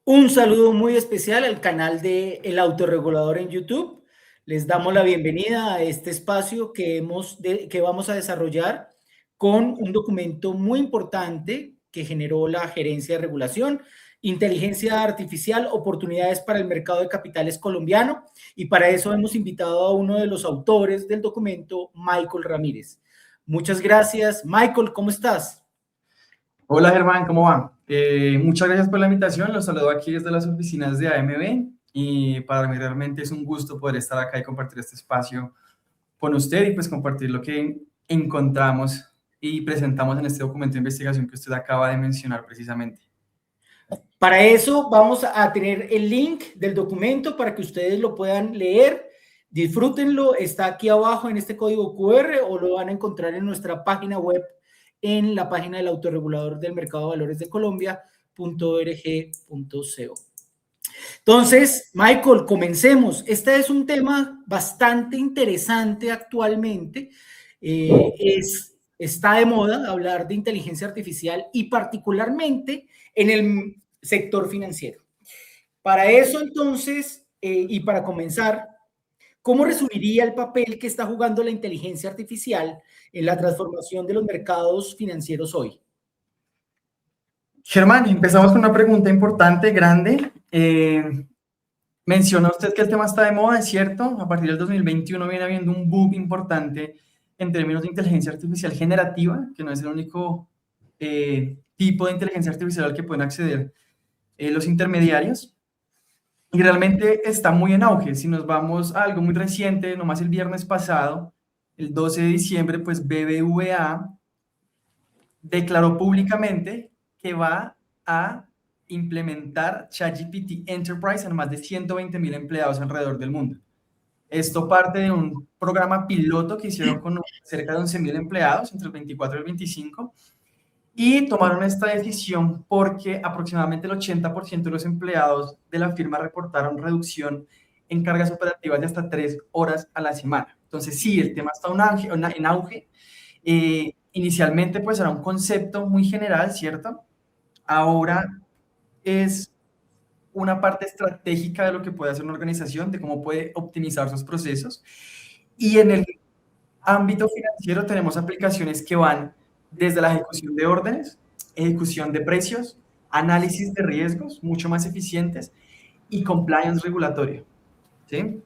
Un saludo muy especial al canal de El Autorregulador en YouTube. Les damos la bienvenida a este espacio que vamos a desarrollar con un documento muy importante que generó la Gerencia de Regulación, Inteligencia Artificial, Oportunidades para el Mercado de Capitales Colombiano. Y para eso hemos invitado a uno de los autores del documento, Michael Ramírez. Muchas gracias. Michael, ¿cómo estás? Hola Germán, ¿cómo va? Muchas gracias por la invitación, los saludo aquí desde las oficinas de AMB y para mí realmente es un gusto poder estar acá y compartir este espacio con usted y pues compartir lo que encontramos y presentamos en este documento de investigación que usted acaba de mencionar precisamente. Para eso vamos a tener el link del documento para que ustedes lo puedan leer. Disfrútenlo, está aquí abajo en este código QR o lo van a encontrar en nuestra página web, en la página del Autorregulador del Mercado de Valores de Colombia.org.co. Entonces, Michael, comencemos. Este es un tema bastante interesante actualmente. Está de moda hablar de inteligencia artificial y particularmente en el sector financiero. Para eso, entonces, y para comenzar, ¿cómo resumiría el papel que está jugando la inteligencia artificial en la transformación de los mercados financieros hoy? Germán, empezamos con una pregunta importante, grande. Menciona usted que el tema está de moda, ¿es cierto? A partir del 2021 viene habiendo un boom importante en términos de inteligencia artificial generativa, que no es el único tipo de inteligencia artificial al que pueden acceder los intermediarios. Y realmente está muy en auge. Si nos vamos a algo muy reciente, nomás el viernes pasado, el 12 de diciembre, pues BBVA declaró públicamente que va a implementar ChatGPT Enterprise en más de 120,000 empleados alrededor del mundo. Esto parte de un programa piloto que hicieron con cerca de 11,000 empleados entre el 24 y el 25 y tomaron esta decisión porque aproximadamente el 80% de los empleados de la firma reportaron reducción en cargas operativas de hasta 3 horas a la semana. Entonces sí, el tema está en auge. Inicialmente pues era un concepto muy general, ¿cierto? Ahora es una parte estratégica de lo que puede hacer una organización, de cómo puede optimizar sus procesos. Y en el ámbito financiero tenemos aplicaciones que van desde la ejecución de órdenes, ejecución de precios, análisis de riesgos mucho más eficientes y compliance regulatorio, ¿sí?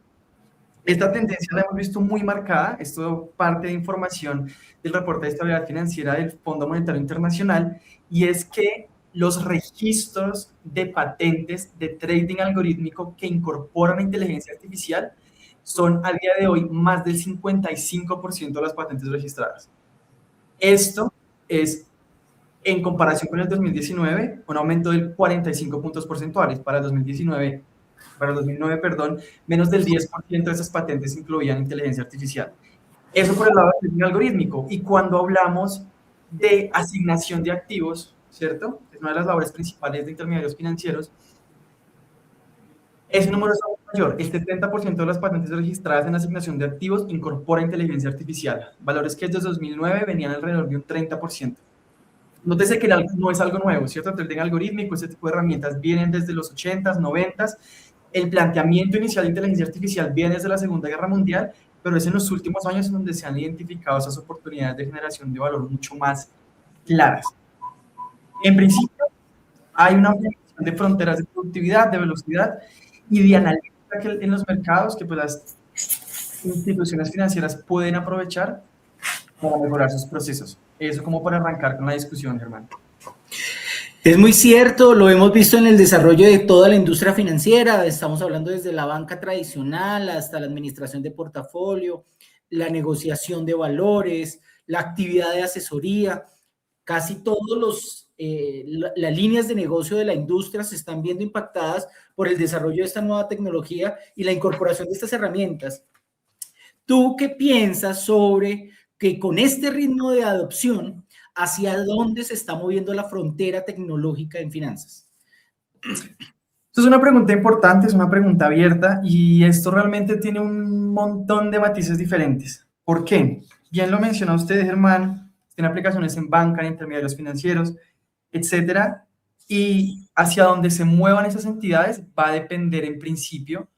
Esta tendencia la hemos visto muy marcada, esto parte de información del reporte de estabilidad financiera del Fondo Monetario Internacional, y es que los registros de patentes de trading algorítmico que incorporan inteligencia artificial son a día de hoy más del 55% de las patentes registradas. Esto es, en comparación con el 2019, un aumento del 45 puntos porcentuales. Para el 2009, perdón, menos del 10% de esas patentes incluían inteligencia artificial. Eso por el lado del trading algorítmico. Y cuando hablamos de asignación de activos, ¿cierto? Es una de las labores principales de intermediarios financieros. Ese número es aún mayor. El 70% de las patentes registradas en asignación de activos incorpora inteligencia artificial. Valores que desde 2009 venían alrededor de un 30%. Nótese que no es algo nuevo, ¿cierto? El trading algorítmico, ese tipo de herramientas vienen desde los 80s, 90s. El planteamiento inicial de inteligencia artificial viene desde la Segunda Guerra Mundial, pero es en los últimos años en donde se han identificado esas oportunidades de generación de valor mucho más claras. En principio, hay una ampliación de fronteras de productividad, de velocidad y de analítica en los mercados que pues, las instituciones financieras pueden aprovechar para mejorar sus procesos. Eso como para arrancar con la discusión, Germán. Es muy cierto, lo hemos visto en el desarrollo de toda la industria financiera, estamos hablando desde la banca tradicional hasta la administración de portafolio, la negociación de valores, la actividad de asesoría, casi todos las líneas de negocio de la industria se están viendo impactadas por el desarrollo de esta nueva tecnología y la incorporación de estas herramientas. ¿Tú qué piensas sobre que con este ritmo de adopción, hacia dónde se está moviendo la frontera tecnológica en finanzas? Esto es una pregunta importante, es una pregunta abierta y esto realmente tiene un montón de matices diferentes. ¿Por qué? Bien lo mencionó usted, Germán, tiene aplicaciones en banca, en intermediarios financieros, etcétera. y hacia donde se muevan esas entidades va a depender en principio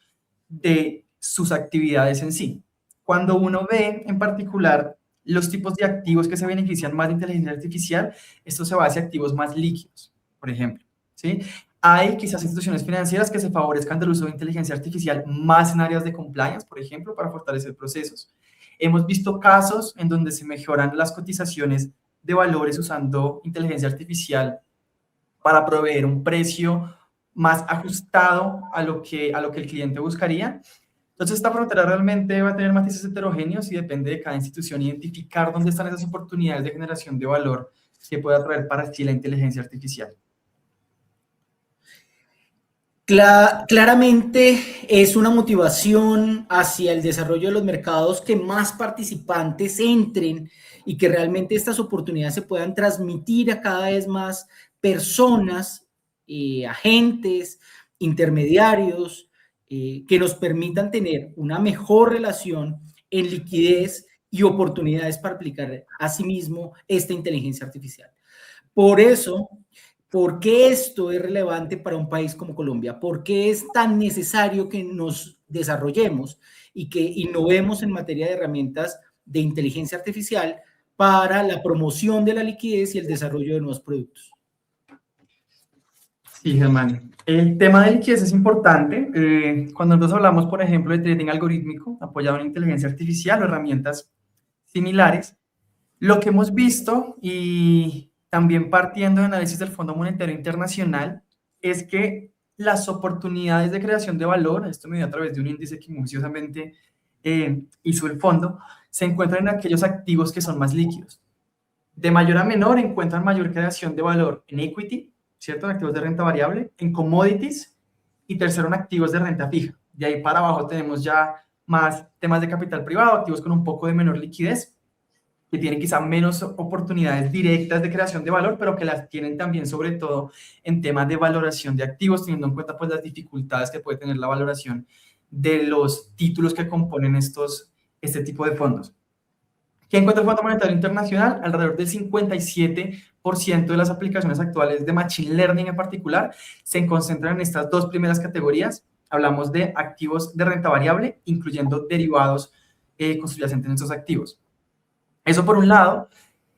de sus actividades en sí. Cuando uno ve en particular los tipos de activos que se benefician más de inteligencia artificial, esto se va hacia activos más líquidos, por ejemplo, ¿sí? Hay quizás instituciones financieras que se favorezcan del uso de inteligencia artificial más en áreas de compliance, por ejemplo, para fortalecer procesos. Hemos visto casos en donde se mejoran las cotizaciones de valores usando inteligencia artificial para proveer un precio más ajustado a lo que el cliente buscaría. Entonces, esta frontera realmente va a tener matices heterogéneos y depende de cada institución identificar dónde están esas oportunidades de generación de valor que pueda traer para sí la inteligencia artificial. Claramente es una motivación hacia el desarrollo de los mercados que más participantes entren y que realmente estas oportunidades se puedan transmitir a cada vez más personas, agentes, intermediarios, que nos permitan tener una mejor relación en liquidez y oportunidades para aplicar asimismo esta inteligencia artificial. Por eso, ¿por qué esto es relevante para un país como Colombia? ¿Por qué es tan necesario que nos desarrollemos y que innovemos en materia de herramientas de inteligencia artificial para la promoción de la liquidez y el desarrollo de nuevos productos? Sí, Germán. El tema de liquidez es importante. Cuando nosotros hablamos, por ejemplo, de trading algorítmico apoyado en inteligencia artificial o herramientas similares, lo que hemos visto, y también partiendo de análisis del Fondo Monetario Internacional, es que las oportunidades de creación de valor, esto me dio a través de un índice que minuciosamente hizo el fondo, se encuentran en aquellos activos que son más líquidos. De mayor a menor encuentran mayor creación de valor en equity, ¿cierto? En activos de renta variable, en commodities y tercero en activos de renta fija. De ahí para abajo tenemos ya más temas de capital privado, activos con un poco de menor liquidez, que tienen quizá menos oportunidades directas de creación de valor, pero que las tienen también sobre todo en temas de valoración de activos, teniendo en cuenta pues las dificultades que puede tener la valoración de los títulos que componen este tipo de fondos. ¿Qué encuentra el Fondo Monetario Internacional? Alrededor del 57% de las aplicaciones actuales de Machine Learning en particular se concentran en estas dos primeras categorías. Hablamos de activos de renta variable, incluyendo derivados subyacentes en estos activos. Eso por un lado.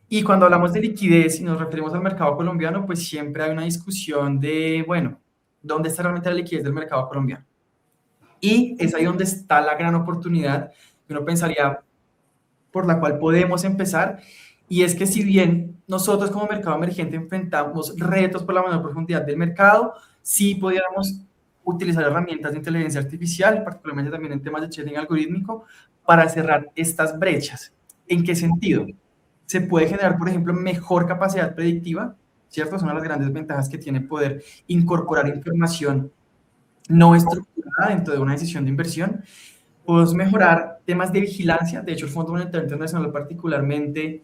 Y cuando hablamos de liquidez y nos referimos al mercado colombiano, pues siempre hay una discusión de, bueno, ¿dónde está realmente la liquidez del mercado colombiano? Y es ahí donde está la gran oportunidad que uno pensaría por la cual podemos empezar, y es que si bien nosotros como mercado emergente enfrentamos retos por la menor profundidad del mercado, sí pudiéramos utilizar herramientas de inteligencia artificial, particularmente también en temas de trading algorítmico, para cerrar estas brechas. ¿En qué sentido? Se puede generar, por ejemplo, mejor capacidad predictiva, ¿cierto? Es una de las grandes ventajas que tiene poder incorporar información no estructurada dentro de una decisión de inversión. Podemos mejorar temas de vigilancia. De hecho, el Fondo Monetario Internacional particularmente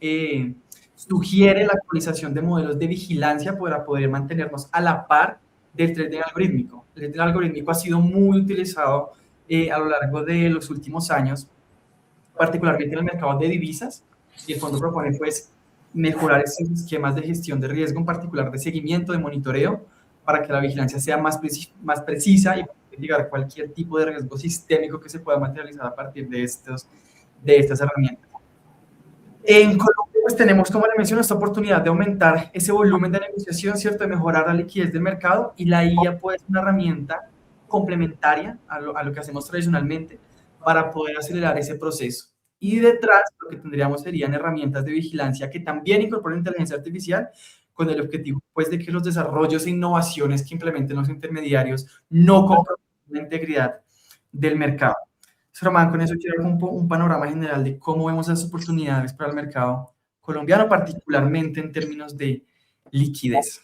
sugiere la actualización de modelos de vigilancia para poder mantenernos a la par del trading algorítmico. El trading algorítmico ha sido muy utilizado a lo largo de los últimos años, particularmente en el mercado de divisas, y el fondo propone pues mejorar estos esquemas de gestión de riesgo, en particular de seguimiento, de monitoreo, para que la vigilancia sea más precisa y llegar a cualquier tipo de riesgo sistémico que se pueda materializar a partir de estas herramientas. En Colombia, pues tenemos, como le menciono, esta oportunidad de aumentar ese volumen de negociación, ¿cierto? De mejorar la liquidez del mercado, y la IA puede ser una herramienta complementaria a lo que hacemos tradicionalmente para poder acelerar ese proceso. Y detrás lo que tendríamos serían herramientas de vigilancia que también incorporan inteligencia artificial, con el objetivo pues de que los desarrollos e innovaciones que implementen los intermediarios no comprometan la integridad del mercado. Román, con eso quiero dar un panorama general de cómo vemos las oportunidades para el mercado colombiano, particularmente en términos de liquidez.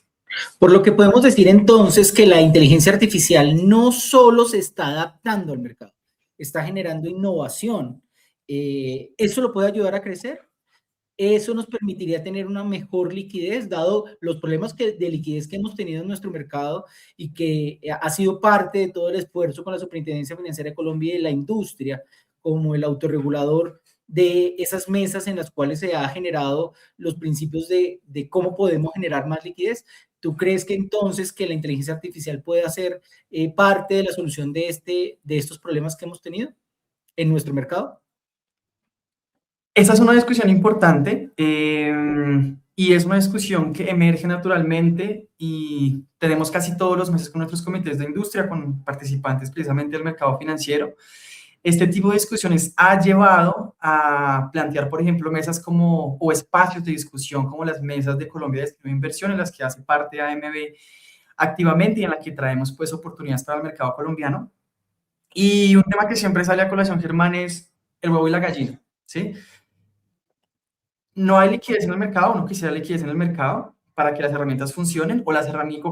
Por lo que podemos decir entonces que la inteligencia artificial no solo se está adaptando al mercado, está generando innovación. ¿Eso lo puede ayudar a crecer? Eso nos permitiría tener una mejor liquidez, dado los problemas de liquidez que hemos tenido en nuestro mercado y que ha sido parte de todo el esfuerzo con la Superintendencia Financiera de Colombia y la industria, como el autorregulador de esas mesas en las cuales se ha generado los principios de cómo podemos generar más liquidez. ¿Tú crees que entonces que la inteligencia artificial puede ser parte de la solución de estos problemas que hemos tenido en nuestro mercado? Esa es una discusión importante y es una discusión que emerge naturalmente y tenemos casi todos los meses con nuestros comités de industria, con participantes precisamente del mercado financiero. Este tipo de discusiones ha llevado a plantear, por ejemplo, mesas como, o espacios de discusión como las mesas de Colombia Destino de Inversión, en las que hace parte AMB activamente y en la que traemos pues oportunidades para el mercado colombiano. Y un tema que siempre sale a colación, Germán, es el huevo y la gallina, ¿sí? No hay liquidez en el mercado, no quisiera liquidez en el mercado para que las herramientas funcionen o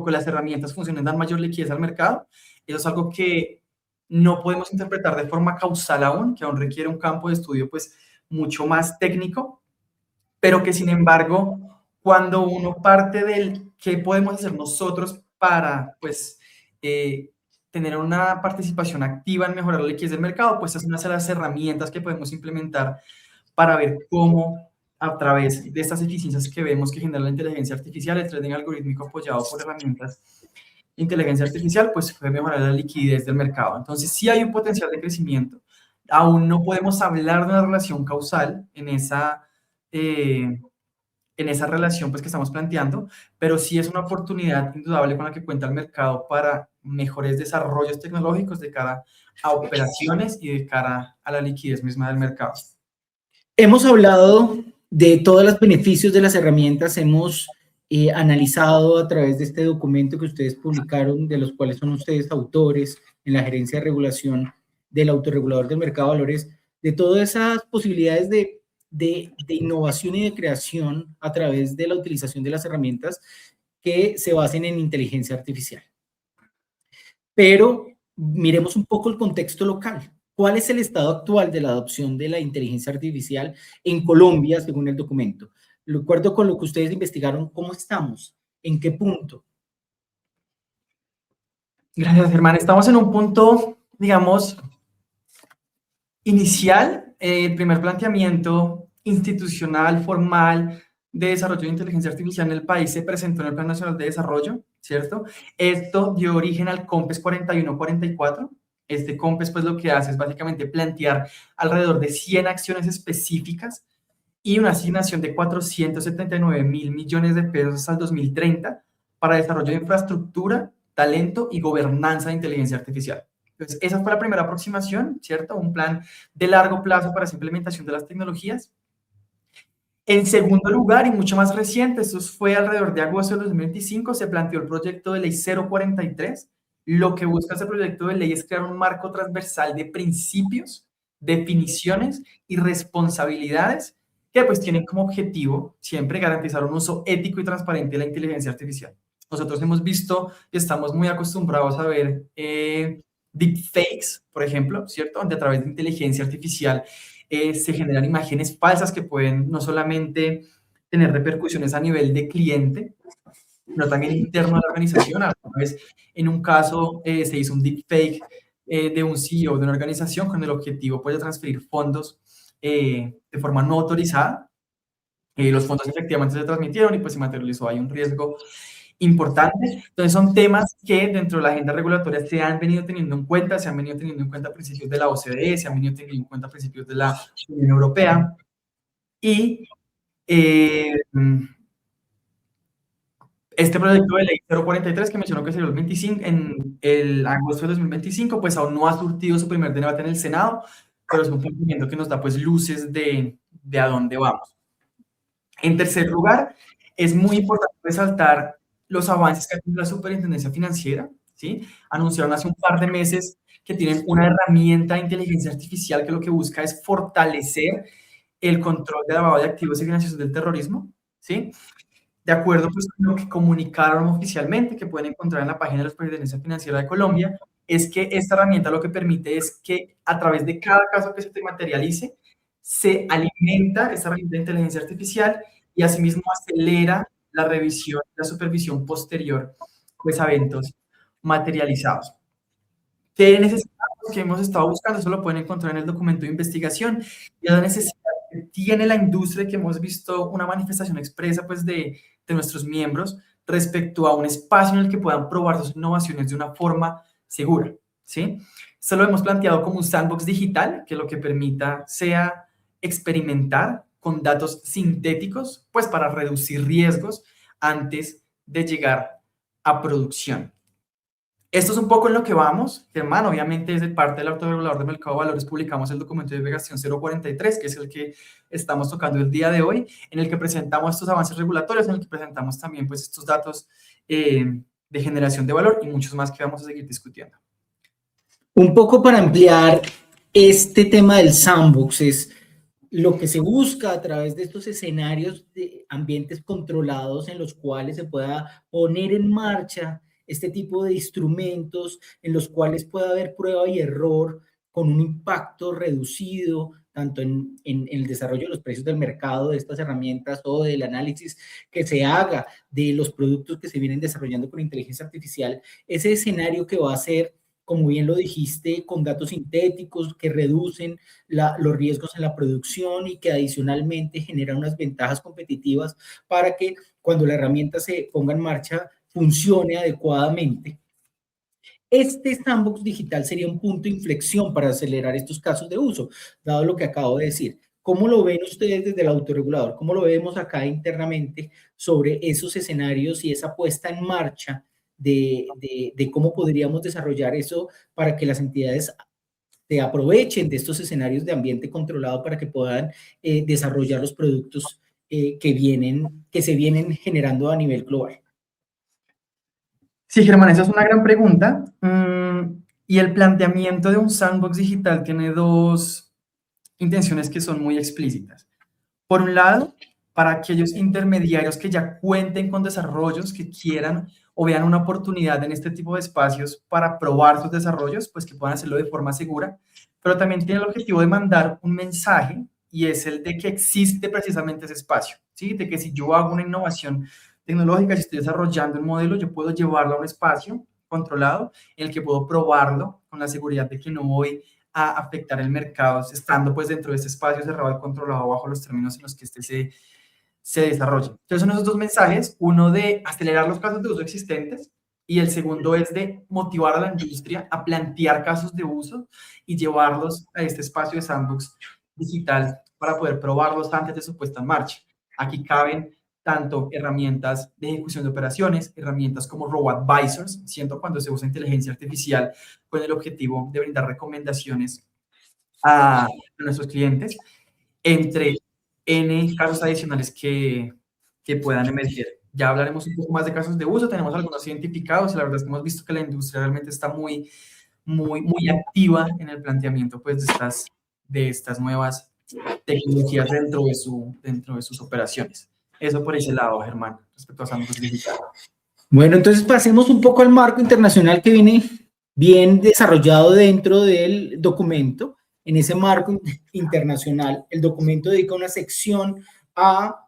que las herramientas funcionen, dan mayor liquidez al mercado. Eso es algo que no podemos interpretar de forma causal aún, que aún requiere un campo de estudio pues mucho más técnico, pero que sin embargo, cuando uno parte del qué podemos hacer nosotros para pues tener una participación activa en mejorar la liquidez del mercado, pues es una de las herramientas que podemos implementar para ver cómo a través de estas eficiencias que vemos que genera la inteligencia artificial, el trading algorítmico apoyado por herramientas de inteligencia artificial, pues puede mejorar la liquidez del mercado. Entonces, sí hay un potencial de crecimiento. Aún no podemos hablar de una relación causal en esa relación pues, que estamos planteando, pero sí es una oportunidad indudable con la que cuenta el mercado para mejores desarrollos tecnológicos de cara a operaciones y de cara a la liquidez misma del mercado. Hemos hablado de todos los beneficios de las herramientas, hemos analizado a través de este documento que ustedes publicaron, de los cuales son ustedes autores en la gerencia de regulación del autorregulador del mercado de valores, de todas esas posibilidades de innovación y de creación a través de la utilización de las herramientas que se basen en inteligencia artificial. Pero miremos un poco el contexto local. ¿Cuál es el estado actual de la adopción de la inteligencia artificial en Colombia, según el documento? De acuerdo con lo que ustedes investigaron, ¿cómo estamos? ¿En qué punto? Gracias, Germán. Estamos en un punto, digamos, inicial. El primer planteamiento institucional, formal, de desarrollo de inteligencia artificial en el país se presentó en el Plan Nacional de Desarrollo, ¿cierto? Esto dio origen al COMPES 4144. Este COMPES, pues, lo que hace es básicamente plantear alrededor de 100 acciones específicas y una asignación de 479.000 millones de pesos hasta el 2030 para desarrollo de infraestructura, talento y gobernanza de inteligencia artificial. Entonces, esa fue la primera aproximación, ¿cierto? Un plan de largo plazo para esa implementación de las tecnologías. En segundo lugar, y mucho más reciente, esto fue alrededor de agosto de 2025, se planteó el proyecto de ley 043. Lo que busca este proyecto de ley es crear un marco transversal de principios, definiciones y responsabilidades que pues tienen como objetivo siempre garantizar un uso ético y transparente de la inteligencia artificial. Nosotros hemos visto y estamos muy acostumbrados a ver deepfakes, por ejemplo, ¿cierto? Donde a través de inteligencia artificial se generan imágenes falsas que pueden no solamente tener repercusiones a nivel de cliente, sino también interno a la organización. A vez, en un caso se hizo un deepfake de un CEO de una organización con el objetivo pues, de transferir fondos de forma no autorizada. Los fondos efectivamente se transmitieron y pues se materializó ahí un riesgo importante. Entonces son temas que dentro de la agenda regulatoria se han venido teniendo en cuenta, se han venido teniendo en cuenta principios de la OCDE, se han venido teniendo en cuenta principios de la Unión Europea y este proyecto de ley 043 que mencionó que salió el 25, en el agosto de 2025, pues aún no ha surtido su primer debate en el Senado, pero es un cumplimiento que nos da pues luces de a dónde vamos. En tercer lugar, es muy importante resaltar los avances que ha tenido la Superintendencia Financiera, ¿sí? Anunciaron hace un par de meses que tienen una herramienta de inteligencia artificial que lo que busca es fortalecer el control de lavado de activos y financiación del terrorismo, ¿sí? De acuerdo pues, con lo que comunicaron oficialmente, que pueden encontrar en la página de la Superintendencia Financiera de Colombia, es que esta herramienta lo que permite es que a través de cada caso que se te materialice, se alimenta esta herramienta de inteligencia artificial y asimismo acelera la revisión, la supervisión posterior pues, a eventos materializados. ¿Qué necesitamos? Que hemos estado buscando, eso lo pueden encontrar en el documento de investigación, y la necesidad que tiene la industria, que hemos visto una manifestación expresa pues, de nuestros miembros respecto a un espacio en el que puedan probar sus innovaciones de una forma segura, ¿sí? Esto lo hemos planteado como un sandbox digital, que lo que permita sea experimentar con datos sintéticos, pues para reducir riesgos antes de llegar a producción. Esto es un poco en lo que vamos, Germán. Obviamente, desde parte del autorregulador de mercado de valores publicamos el documento de divulgación 043, que es el que estamos tocando el día de hoy, en el que presentamos estos avances regulatorios, en el que presentamos también pues, estos datos de generación de valor y muchos más que vamos a seguir discutiendo. Un poco para ampliar este tema del sandbox es lo que se busca a través de estos escenarios de ambientes controlados en los cuales se pueda poner en marcha este tipo de instrumentos en los cuales pueda haber prueba y error con un impacto reducido, tanto en el desarrollo de los precios del mercado de estas herramientas o del análisis que se haga de los productos que se vienen desarrollando con inteligencia artificial, ese escenario que va a ser, como bien lo dijiste, con datos sintéticos que reducen los riesgos en la producción y que adicionalmente generan unas ventajas competitivas para que cuando la herramienta se ponga en marcha funcione adecuadamente. Este sandbox digital sería un punto de inflexión para acelerar estos casos de uso, dado lo que acabo de decir. ¿Cómo lo ven ustedes desde el autorregulador? ¿Cómo lo vemos acá internamente sobre esos escenarios y esa puesta en marcha de cómo podríamos desarrollar eso para que las entidades se aprovechen de estos escenarios de ambiente controlado para que puedan desarrollar los productos que se vienen generando a nivel global? Sí, Germán, esa es una gran pregunta. Y el planteamiento de un sandbox digital tiene dos intenciones que son muy explícitas. Por un lado, para aquellos intermediarios que ya cuenten con desarrollos, que quieran o vean una oportunidad en este tipo de espacios para probar sus desarrollos, pues que puedan hacerlo de forma segura, pero también tiene el objetivo de mandar un mensaje y es el de que existe precisamente ese espacio, ¿sí? De que si yo hago una innovación tecnológica, si estoy desarrollando un modelo, yo puedo llevarlo a un espacio controlado en el que puedo probarlo con la seguridad de que no voy a afectar el mercado, estando pues dentro de este espacio cerrado y controlado bajo los términos en los que este se desarrolla. Entonces son esos dos mensajes, uno de acelerar los casos de uso existentes y el segundo es de motivar a la industria a plantear casos de uso y llevarlos a este espacio de sandbox digital para poder probarlos antes de su puesta en marcha. Aquí caben tanto herramientas de ejecución de operaciones, herramientas como robo-advisors, siendo cuando se usa inteligencia artificial con el objetivo de brindar recomendaciones a nuestros clientes, entre N casos adicionales que puedan emerger. Ya hablaremos un poco más de casos de uso, tenemos algunos identificados y la verdad es que hemos visto que la industria realmente está muy activa en el planteamiento pues, de estas nuevas tecnologías dentro de sus operaciones. Eso por ese lado, Germán, respecto a sandbox digital. Bueno, entonces pasemos un poco al marco internacional que viene bien desarrollado dentro del documento. En ese marco internacional, el documento dedica una sección a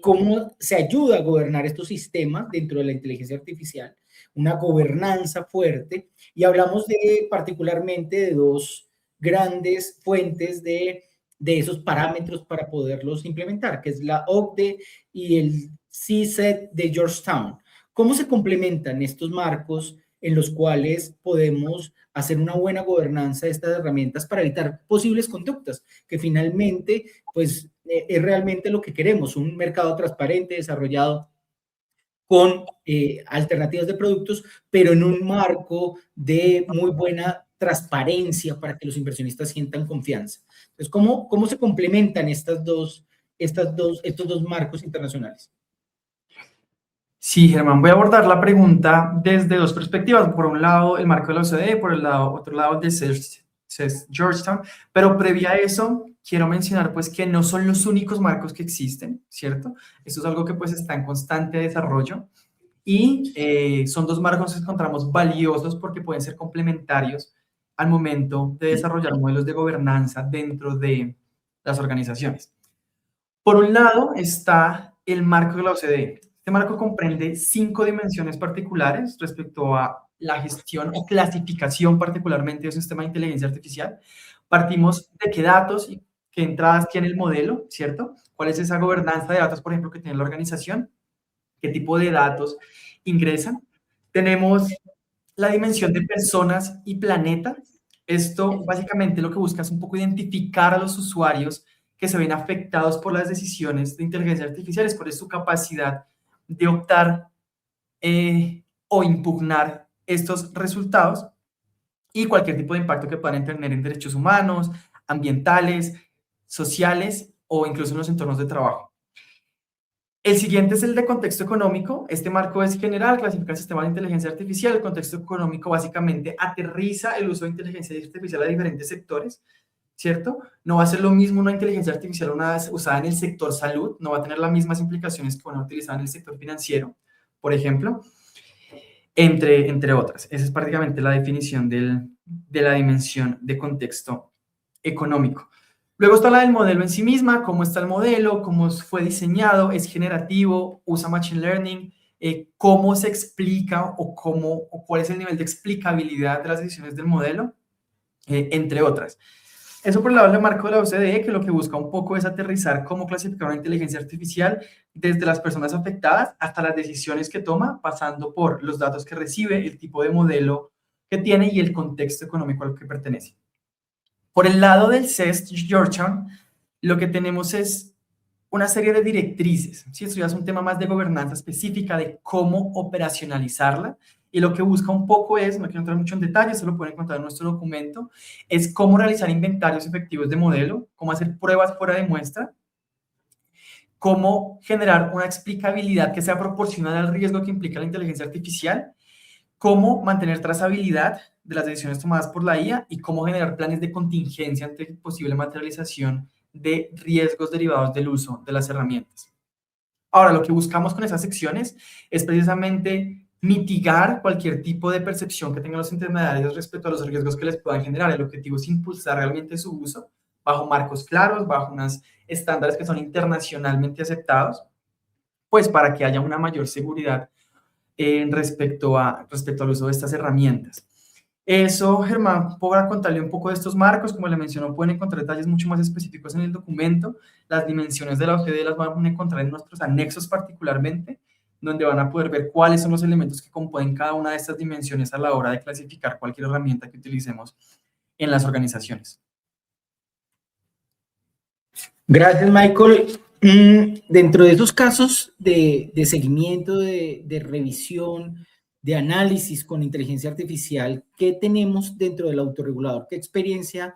cómo se ayuda a gobernar estos sistemas dentro de la inteligencia artificial, una gobernanza fuerte, y hablamos particularmente de dos grandes fuentes de esos parámetros para poderlos implementar, que es la OCDE y el CSET de Georgetown. ¿Cómo se complementan estos marcos en los cuales podemos hacer una buena gobernanza de estas herramientas para evitar posibles conductas que finalmente pues es realmente lo que queremos, un mercado transparente, desarrollado con alternativas de productos, pero en un marco de muy buena transparencia para que los inversionistas sientan confianza? Entonces, ¿cómo se complementan estos dos marcos internacionales? Sí, Germán, voy a abordar la pregunta desde dos perspectivas. Por un lado, el marco de la OCDE, por el otro lado, de Georgetown. Pero previa a eso, quiero mencionar pues que no son los únicos marcos que existen, ¿cierto? Esto es algo que pues está en constante desarrollo y son dos marcos que encontramos valiosos porque pueden ser complementarios al momento de desarrollar modelos de gobernanza dentro de las organizaciones. Por un lado está el marco de la OCDE. Este marco comprende 5 dimensiones particulares respecto a la gestión o clasificación particularmente de un sistema de inteligencia artificial. Partimos de qué datos qué entradas tiene el modelo, ¿cierto? ¿Cuál es esa gobernanza de datos, por ejemplo, que tiene la organización? ¿Qué tipo de datos ingresan? Tenemos la dimensión de personas y planeta. Esto básicamente lo que busca es un poco identificar a los usuarios que se ven afectados por las decisiones de inteligencia artificial, es por su capacidad de optar o impugnar estos resultados y cualquier tipo de impacto que puedan tener en derechos humanos, ambientales, sociales o incluso en los entornos de trabajo. El siguiente es el de contexto económico. Este marco es general, clasifica el sistema de inteligencia artificial. El contexto económico básicamente aterriza el uso de inteligencia artificial a diferentes sectores, ¿cierto? No va a ser lo mismo una inteligencia artificial usada en el sector salud, no va a tener las mismas implicaciones que una utilizada en el sector financiero, por ejemplo, entre otras. Esa es prácticamente la definición de la dimensión de contexto económico. Luego está la del modelo en sí misma, cómo está el modelo, cómo fue diseñado, es generativo, usa Machine Learning, cómo se explica o cuál es el nivel de explicabilidad de las decisiones del modelo, entre otras. Eso por el lado del marco de la OCDE, que lo que busca un poco es aterrizar cómo clasificar una inteligencia artificial desde las personas afectadas hasta las decisiones que toma, pasando por los datos que recibe, el tipo de modelo que tiene y el contexto económico al que pertenece. Por el lado del CEST Georgetown, lo que tenemos es una serie de directrices. ¿Sí? Esto ya es un tema más de gobernanza específica, de cómo operacionalizarla. Y lo que busca un poco es, no quiero entrar mucho en detalle, se lo pueden encontrar en nuestro documento, es cómo realizar inventarios efectivos de modelo, cómo hacer pruebas fuera de muestra, cómo generar una explicabilidad que sea proporcional al riesgo que implica la inteligencia artificial, cómo mantener trazabilidad de las decisiones tomadas por la IA y cómo generar planes de contingencia ante posible materialización de riesgos derivados del uso de las herramientas. Ahora, lo que buscamos con esas secciones es precisamente mitigar cualquier tipo de percepción que tengan los intermediarios respecto a los riesgos que les puedan generar. El objetivo es impulsar realmente su uso bajo marcos claros, bajo unos estándares que son internacionalmente aceptados, pues para que haya una mayor seguridad respecto al uso de estas herramientas. Eso, Germán, podrá contarle un poco de estos marcos. Como le mencionó, pueden encontrar detalles mucho más específicos en el documento. Las dimensiones de la OCDE las van a encontrar en nuestros anexos particularmente, donde van a poder ver cuáles son los elementos que componen cada una de estas dimensiones a la hora de clasificar cualquier herramienta que utilicemos en las organizaciones. Gracias, Michael. Dentro de esos casos de seguimiento, de revisión, de análisis con inteligencia artificial, ¿qué tenemos dentro del autorregulador? ¿Qué experiencia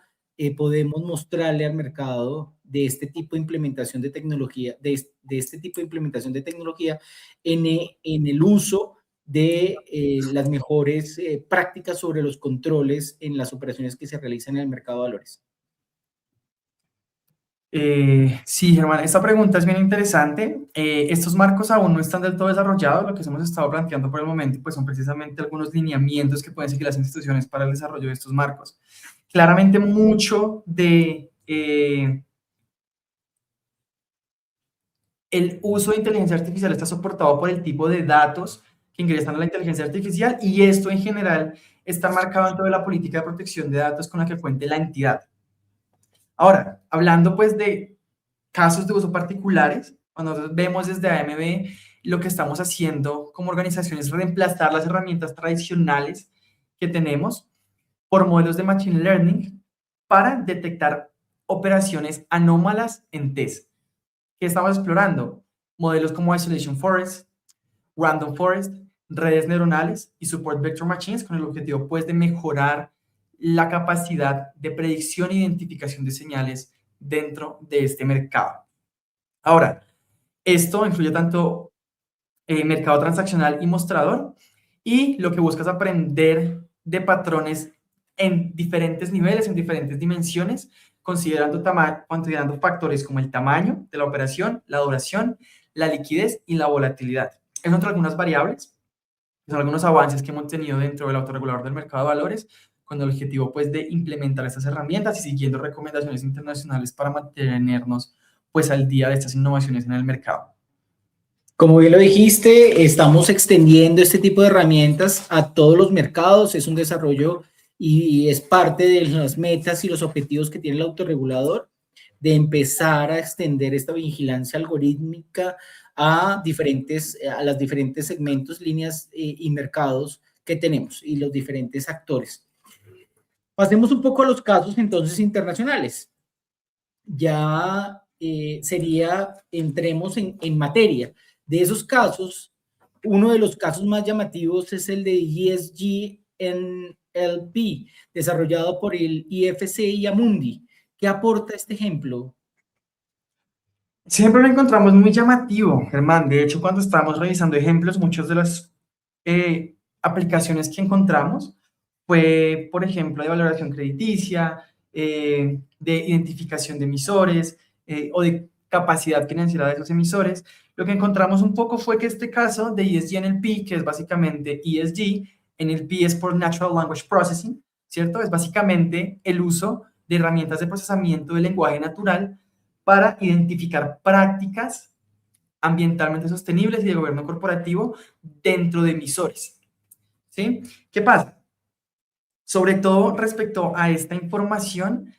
podemos mostrarle al mercado de este tipo de implementación de tecnología, de este tipo de implementación de tecnología en el uso de las mejores prácticas sobre los controles en las operaciones que se realizan en el mercado de valores? Sí, Germán, esta pregunta es bien interesante. Estos marcos aún no están del todo desarrollados. Lo que hemos estado planteando por el momento pues, son precisamente algunos lineamientos que pueden seguir las instituciones para el desarrollo de estos marcos. Claramente mucho de el uso de inteligencia artificial está soportado por el tipo de datos que ingresan a la inteligencia artificial y esto en general está marcado dentro de la política de protección de datos con la que cuente la entidad. Ahora, hablando pues de casos de uso particulares, cuando nosotros vemos desde AMB, lo que estamos haciendo como organización es reemplazar las herramientas tradicionales que tenemos por modelos de Machine Learning para detectar operaciones anómalas en test. ¿Qué estamos explorando? Modelos como Isolation Forest, Random Forest, redes neuronales y Support Vector Machines con el objetivo pues de mejorar la capacidad de predicción e identificación de señales dentro de este mercado. Ahora, esto incluye tanto mercado transaccional y mostrador, y lo que busca es aprender de patrones en diferentes niveles, en diferentes dimensiones, considerando factores como el tamaño de la operación, la duración, la liquidez y la volatilidad. Esas son algunas variables, son algunos avances que hemos tenido dentro del autorregulador del mercado de valores, con el objetivo pues de implementar estas herramientas y siguiendo recomendaciones internacionales para mantenernos pues al día de estas innovaciones en el mercado. Como bien lo dijiste, estamos extendiendo este tipo de herramientas a todos los mercados, es un desarrollo y es parte de las metas y los objetivos que tiene el autorregulador. de empezar a extender esta vigilancia algorítmica a los diferentes segmentos, líneas y mercados que tenemos y los diferentes actores. Pasemos un poco a los casos entonces internacionales. Ya entremos en materia. De esos casos, uno de los casos más llamativos es el de ESG NLP, desarrollado por el IFC y Amundi. ¿Qué aporta este ejemplo? Siempre lo encontramos muy llamativo, Germán. De hecho, cuando estábamos revisando ejemplos, muchas de las aplicaciones que encontramos fue, por ejemplo, de valoración crediticia, de identificación de emisores o de capacidad financiera de esos emisores. Lo que encontramos un poco fue que este caso de ESG NLP, que es básicamente ESG, NLP es por Natural Language Processing, ¿cierto? Es básicamente el uso de herramientas de procesamiento del lenguaje natural para identificar prácticas ambientalmente sostenibles y de gobierno corporativo dentro de emisores. ¿Sí? ¿Qué pasa? Sobre todo respecto a esta información,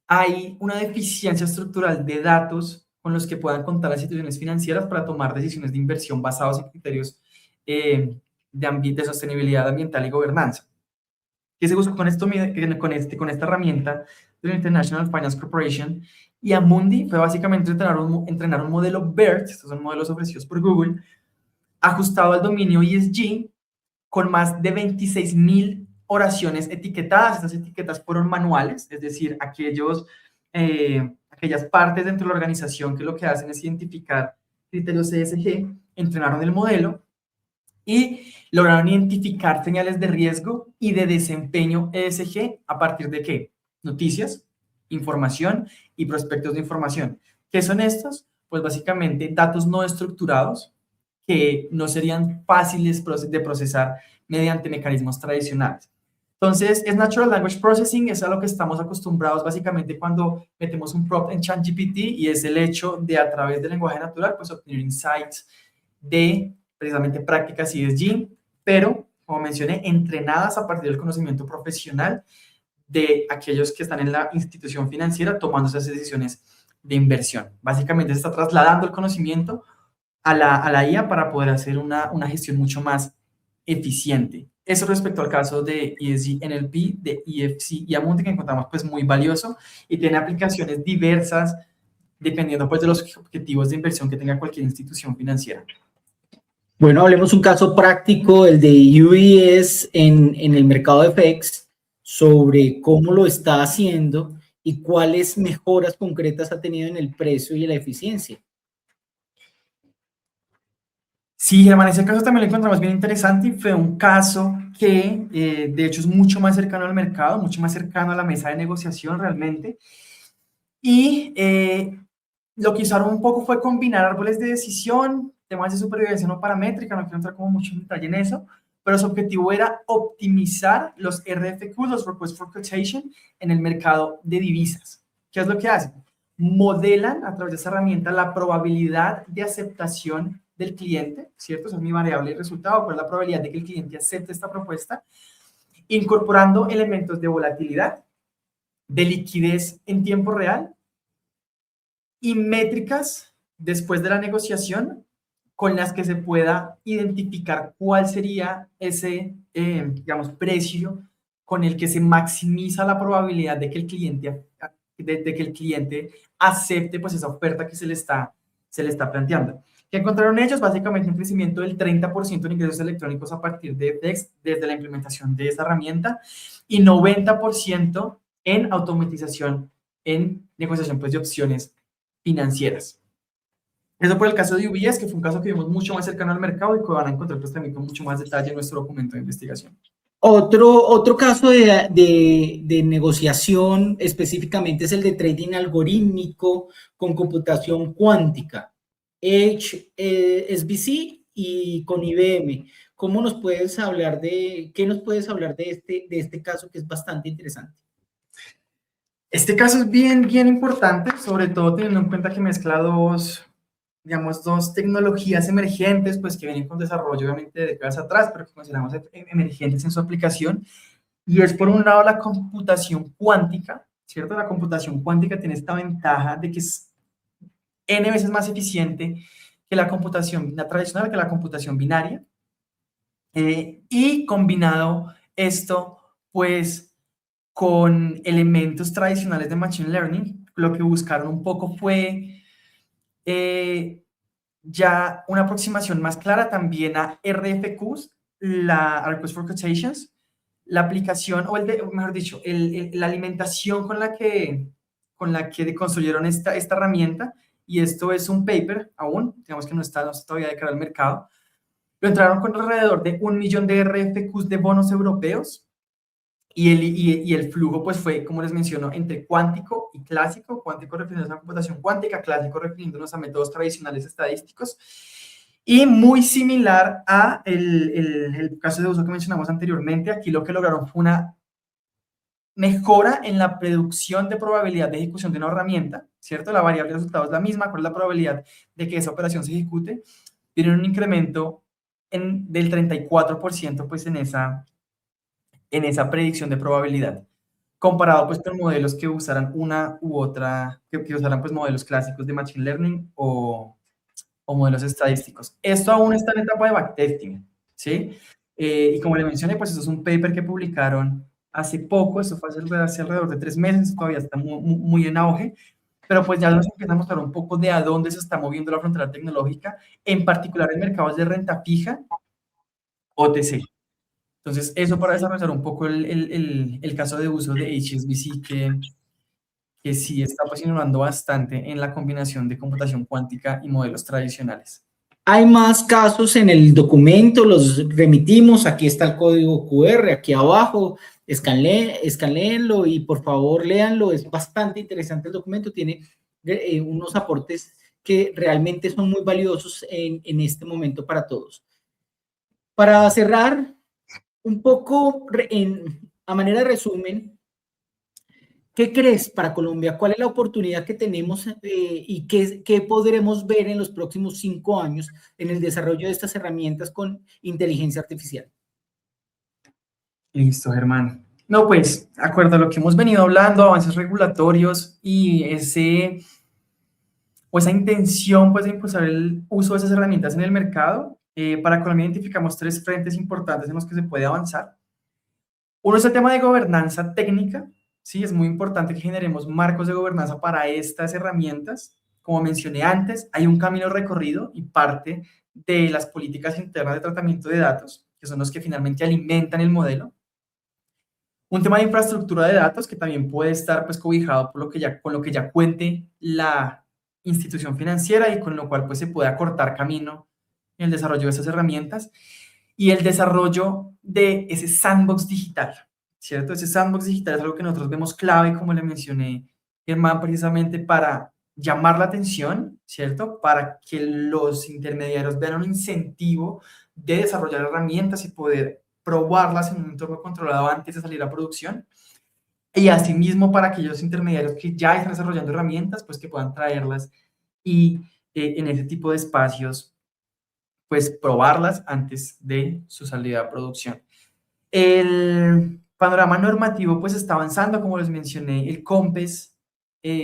hay una deficiencia estructural de datos con los que puedan contar las instituciones financieras para tomar decisiones de inversión basados en criterios de sostenibilidad ambiental y gobernanza. ¿Qué se busca con esta herramienta de la International Finance Corporation? Y Amundi fue básicamente entrenar un modelo BERT, estos son modelos ofrecidos por Google, ajustado al dominio ESG, con más de 26,000 oraciones etiquetadas. Estas etiquetas fueron manuales, es decir, aquellas partes dentro de la organización que lo que hacen es identificar criterios ESG, entrenaron el modelo y lograron identificar señales de riesgo y de desempeño ESG a partir de ¿qué? Noticias, información y prospectos de información. ¿Qué son estos? Pues básicamente datos no estructurados que no serían fáciles de procesar mediante mecanismos tradicionales. Entonces, es Natural Language Processing, es a lo que estamos acostumbrados básicamente cuando metemos un prompt en ChatGPT, y es el hecho de, a través del lenguaje natural, pues obtener insights de precisamente prácticas ESG, pero, como mencioné, entrenadas a partir del conocimiento profesional de aquellos que están en la institución financiera tomando esas decisiones de inversión. Básicamente se está trasladando el conocimiento a la IA para poder hacer una gestión mucho más eficiente. Eso respecto al caso de ESG NLP, de IFC y Amundi, que encontramos pues muy valioso y tiene aplicaciones diversas dependiendo pues de los objetivos de inversión que tenga cualquier institución financiera. Bueno, hablemos un caso práctico, el de UBS en el mercado de FX, sobre cómo lo está haciendo y cuáles mejoras concretas ha tenido en el precio y en la eficiencia. Sí, Germán, ese caso también lo encontramos bien interesante y fue un caso que de hecho es mucho más cercano al mercado, mucho más cercano a la mesa de negociación realmente. Y lo que usaron un poco fue combinar árboles de decisión, temas de supervivencia no paramétrica, no quiero entrar como mucho en detalle en eso, pero su objetivo era optimizar los RFQ, los Request for Quotation, en el mercado de divisas. ¿Qué es lo que hacen? Modelan a través de esa herramienta la probabilidad de aceptación del cliente, ¿cierto? Esa es mi variable de resultado, cuál es la probabilidad de que el cliente acepte esta propuesta, incorporando elementos de volatilidad, de liquidez en tiempo real y métricas después de la negociación con las que se pueda identificar cuál sería ese, digamos, precio con el que se maximiza la probabilidad de que el cliente acepte pues esa oferta que se le está planteando. ¿Qué encontraron ellos? Básicamente un crecimiento del 30% en ingresos electrónicos a partir de FX desde la implementación de esa herramienta y 90% en automatización en negociación pues, de opciones financieras. Eso por el caso de UBS, que fue un caso que vimos mucho más cercano al mercado y que van a encontrar pues, también con mucho más detalle en nuestro documento de investigación. Otro caso de negociación específicamente es el de trading algorítmico con computación cuántica, HSBC y con IBM. ¿Qué nos puedes hablar de este caso que es bastante interesante? Este caso es bien importante, sobre todo teniendo en cuenta que mezcla dos tecnologías emergentes, pues que vienen con desarrollo obviamente de décadas atrás, pero que consideramos emergentes en su aplicación. Y es por un lado la computación cuántica ¿cierto? La computación cuántica tiene esta ventaja de que es n veces más eficiente que la computación tradicional, que la computación binaria. Y combinado esto, pues, con elementos tradicionales de Machine Learning, lo que buscaron un poco fue ya una aproximación más clara también a RFQs, la Request for Quotations, la aplicación, o mejor dicho, la alimentación con la que construyeron esta herramienta, y esto es un paper aún, digamos que no está todavía de cara al mercado. Lo entraron con alrededor de 1 millón de RFQs de bonos europeos, y el flujo pues fue, como les menciono, entre cuántico y clásico, cuántico refiriéndose a computación cuántica, clásico refiriéndonos a métodos tradicionales estadísticos, y muy similar a el caso de uso que mencionamos anteriormente. Aquí lo que lograron fue una mejora en la predicción de probabilidad de ejecución de una herramienta, ¿cierto? La variable de resultado es la misma, ¿cuál es la probabilidad de que esa operación se ejecute? Tienen un incremento del 34% pues en esa predicción de probabilidad, comparado pues con modelos que usaran una u otra, que usaran pues modelos clásicos de Machine Learning o modelos estadísticos. Esto aún está en etapa de backtesting, ¿sí? Y como le mencioné, pues eso es un paper que publicaron hace poco, eso fue hace alrededor de 3 meses, todavía está muy en auge, pero pues ya nos empieza a mostrar un poco de a dónde se está moviendo la frontera tecnológica, en particular en mercados de renta fija, OTC. Entonces, eso para desarrollar un poco el caso de uso de HSBC, que sí está pues innovando bastante en la combinación de computación cuántica y modelos tradicionales. Hay más casos en el documento, los remitimos, aquí está el código QR, aquí abajo, escanéenlo y por favor léanlo, es bastante interesante el documento, tiene unos aportes que realmente son muy valiosos en este momento para todos. Para cerrar, un poco a manera de resumen, ¿qué crees para Colombia? ¿Cuál es la oportunidad que tenemos y qué podremos ver en los próximos 5 años en el desarrollo de estas herramientas con inteligencia artificial? Listo, Germán. No, pues, de acuerdo a lo que hemos venido hablando, avances regulatorios y esa intención pues, de impulsar el uso de esas herramientas en el mercado, para Colombia identificamos 3 frentes importantes en los que se puede avanzar. Uno es el tema de gobernanza técnica. Sí, es muy importante que generemos marcos de gobernanza para estas herramientas. Como mencioné antes, hay un camino recorrido y parte de las políticas internas de tratamiento de datos, que son los que finalmente alimentan el modelo. Un tema de infraestructura de datos que también puede estar pues, cobijado por con lo que ya cuente la institución financiera y con lo cual pues, se puede acortar camino en el desarrollo de esas herramientas. Y el desarrollo de ese sandbox digital, ¿cierto? Ese sandbox digital es algo que nosotros vemos clave, como le mencioné, Germán, precisamente para llamar la atención, ¿cierto? Para que los intermediarios vean un incentivo de desarrollar herramientas y poder probarlas en un entorno controlado antes de salir a producción. Y asimismo para aquellos intermediarios que ya están desarrollando herramientas, pues que puedan traerlas y en ese tipo de espacios pues probarlas antes de su salida a producción. El panorama normativo pues está avanzando, como les mencioné, el COMPES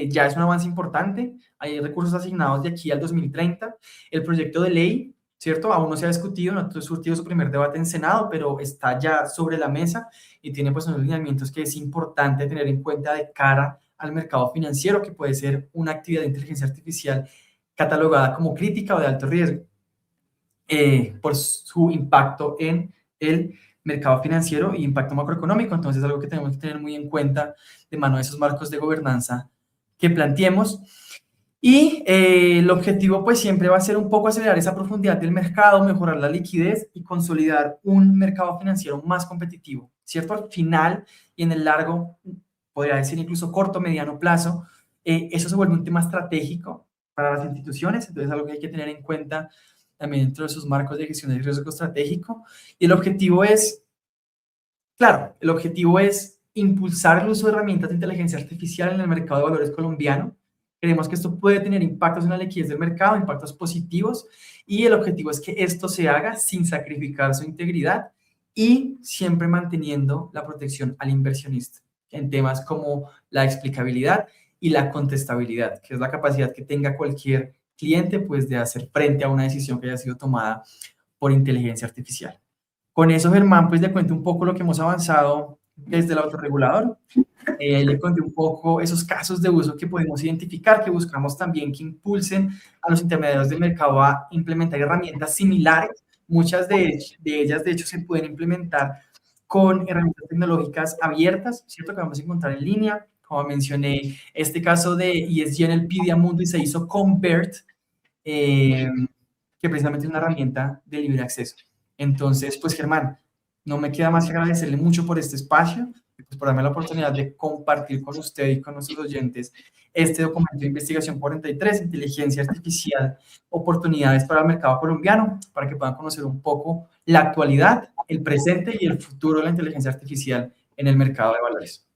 ya es un avance importante, hay recursos asignados de aquí al 2030, el proyecto de ley, ¿cierto? Aún no se ha discutido, no ha surtido su primer debate en Senado, pero está ya sobre la mesa y tiene pues unos lineamientos que es importante tener en cuenta de cara al mercado financiero, que puede ser una actividad de inteligencia artificial catalogada como crítica o de alto riesgo. Por su impacto en el mercado financiero y impacto macroeconómico. Entonces, es algo que tenemos que tener muy en cuenta de mano de esos marcos de gobernanza que planteemos. Y el objetivo, pues, siempre va a ser un poco acelerar esa profundidad del mercado, mejorar la liquidez y consolidar un mercado financiero más competitivo, ¿cierto? Al final y en el largo, podría decir incluso corto, mediano plazo, eso se vuelve un tema estratégico para las instituciones, entonces es algo que hay que tener en cuenta también dentro de sus marcos de gestión de riesgo estratégico. Y el objetivo es, claro, el objetivo es impulsar el uso de herramientas de inteligencia artificial en el mercado de valores colombiano. Creemos que esto puede tener impactos en la liquidez del mercado, impactos positivos, y el objetivo es que esto se haga sin sacrificar su integridad y siempre manteniendo la protección al inversionista, en temas como la explicabilidad y la contestabilidad, que es la capacidad que tenga cualquier cliente pues, de hacer frente a una decisión que haya sido tomada por inteligencia artificial. Con eso, Germán, pues le cuento un poco lo que hemos avanzado desde el autorregulador. Le conté un poco esos casos de uso que podemos identificar, que buscamos también que impulsen a los intermediarios del mercado a implementar herramientas similares. Muchas de ellas, de hecho, se pueden implementar con herramientas tecnológicas abiertas, ¿cierto? Que vamos a encontrar en línea. Como mencioné, este caso de ESG en el PIDIA Mundo y se hizo con BERT, que precisamente es una herramienta de libre acceso. Entonces, pues Germán, no me queda más que agradecerle mucho por este espacio y pues por darme la oportunidad de compartir con usted y con nuestros oyentes este documento de investigación 43, Inteligencia Artificial, Oportunidades para el Mercado Colombiano, para que puedan conocer un poco la actualidad, el presente y el futuro de la inteligencia artificial en el mercado de valores.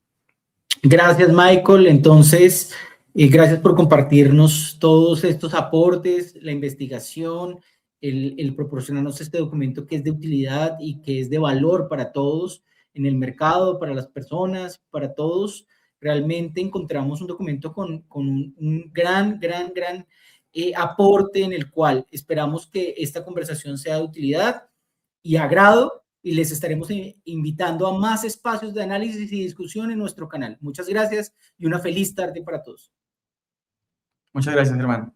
Gracias, Michael. Entonces, gracias por compartirnos todos estos aportes, la investigación, el proporcionarnos este documento que es de utilidad y que es de valor para todos en el mercado, para las personas, para todos. Realmente encontramos un documento con un gran aporte en el cual esperamos que esta conversación sea de utilidad y agrado, y les estaremos invitando a más espacios de análisis y discusión en nuestro canal. Muchas gracias y una feliz tarde para todos. Muchas gracias, hermano.